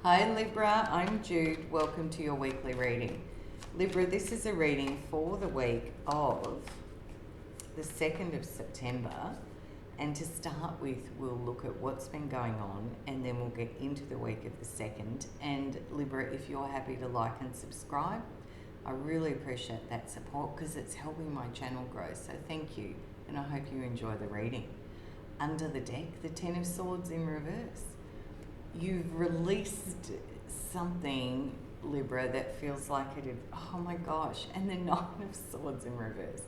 Hi Libra, I'm Jude. Welcome to your weekly reading. Libra, this is a reading for the week of the 2nd of September. And to start with, we'll look at what's been going on and then we'll get into the week of the 2nd. And Libra, if you're happy to like and subscribe, I really appreciate that support because it's helping my channel grow. So thank you, and I hope you enjoy the reading. Under the deck, the Ten of Swords in reverse. You've released something, Libra, that feels like it, oh my gosh, and the Nine of Swords in reverse.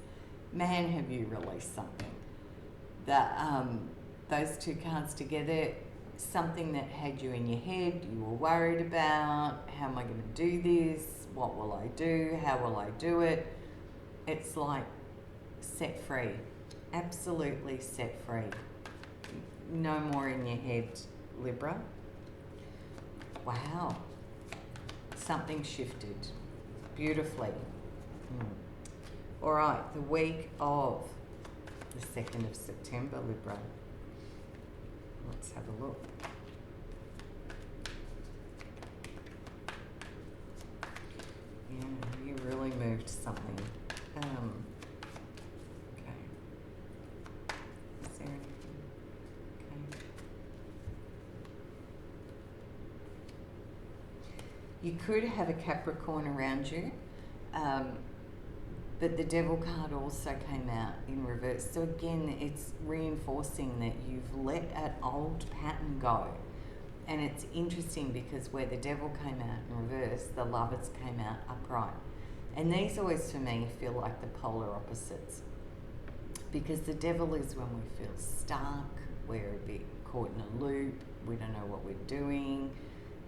Man, have you released something. Those two cards together, something that had you in your head, you were worried about, how am I going to do this, what will I do, how will I do it? It's like set free, absolutely set free. No more in your head, Libra. Wow, something shifted beautifully. All right, the week of the 2nd of September, Libra. Let's have a look. Yeah, you really moved something. Okay. Is there anything? Okay. You could have a Capricorn around you, but the Devil card also came out in reverse. So again, it's reinforcing that you've let an old pattern go. And it's interesting because where the Devil came out in reverse, the Lovers came out upright. And these always, for me, feel like the polar opposites. Because the Devil is when we feel stuck, we're a bit caught in a loop, we don't know what we're doing,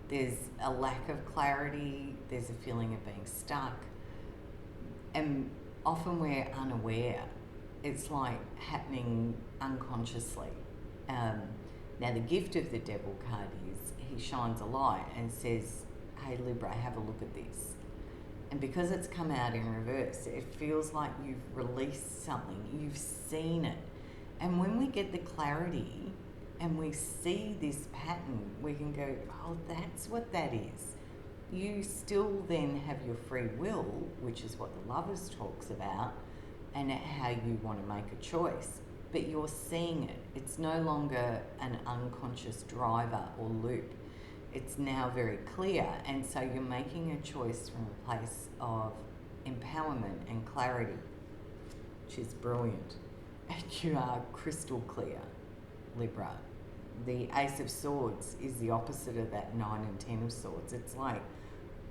there's a lack of clarity, there's a feeling of being stuck. And often we're unaware. It's like happening unconsciously. Now the gift of the Devil card is he shines a light and says, hey Libra, have a look at this. And because it's come out in reverse, it feels like you've released something, you've seen it. And when we get the clarity and we see this pattern, we can go, oh, that's what that is. You still then have your free will, which is what the Lovers talks about, and how you want to make a choice. But you're seeing it. It's no longer an unconscious driver or loop. It's now very clear. And so you're making a choice from a place of empowerment and clarity, which is brilliant. And you are crystal clear, Libra. The Ace of Swords is the opposite of that 9 and 10 of Swords. It's like,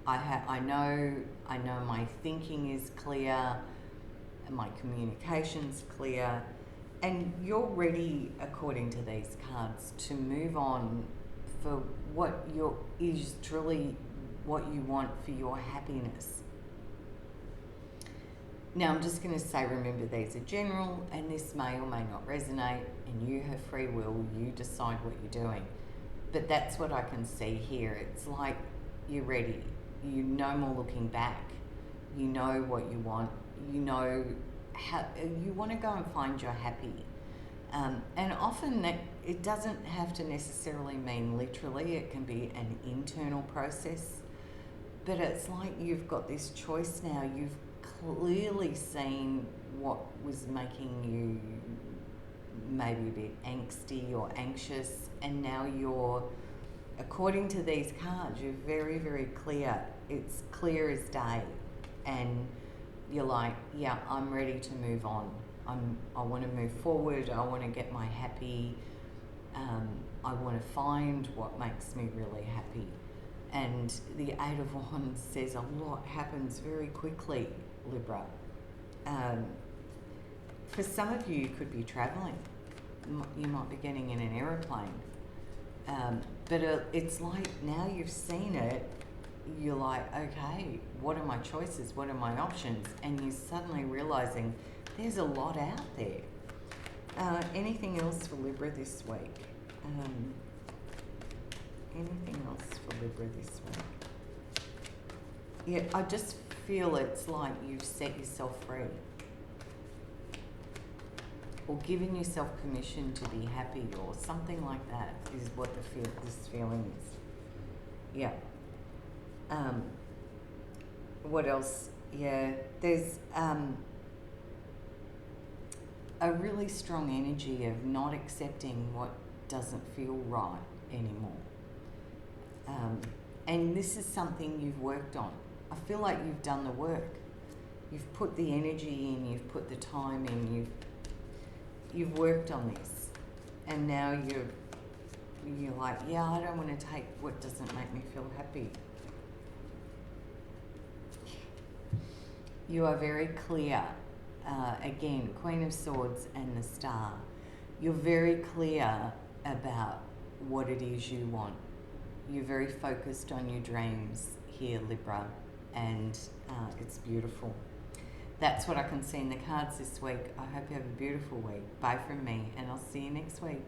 I know my thinking is clear, my communication's clear, and you're ready, according to these cards, to move on for what is truly what you want for your happiness. Now, I'm just going to say, remember, these are general, and this may or may not resonate, and you have free will, you decide what you're doing. But that's what I can see here. It's like you're ready. You no more looking back. You know what you want. You know how you want to go and find your happy. And often it doesn't have to necessarily mean literally. It can be an internal process. But it's like you've got this choice now. You've clearly seen what was making you maybe a bit angsty or anxious, and now you're, according to these cards, you're very, very clear. It's clear as day, and you're like, yeah, I'm ready to move on. I want to move forward. I want to get my happy. I want to find what makes me really happy. And the Eight of Wands says a lot happens very quickly, Libra. For some of you could be traveling. You might be getting in an aeroplane. But it's like now you've seen it, you're like, okay, what are my choices? What are my options? And you're suddenly realizing there's a lot out there. Anything else for Libra this week? Anything else for Libra this week? Yeah, I just feel it's like you've set yourself free. Or given yourself permission to be happy, or something like that is what this feeling is. Yeah. What else? Yeah, there's a really strong energy of not accepting what doesn't feel right anymore. And this is something you've worked on. I feel like you've done the work. You've put the energy in, you've put the time in, you've worked on this. And now you're like, yeah, I don't want to take what doesn't make me feel happy. You are very clear. Again, Queen of Swords and the Star. You're very clear about what it is you want. You're very focused on your dreams here, Libra, and it's beautiful. That's what I can see in the cards this week. I hope you have a beautiful week. Bye from me, and I'll see you next week.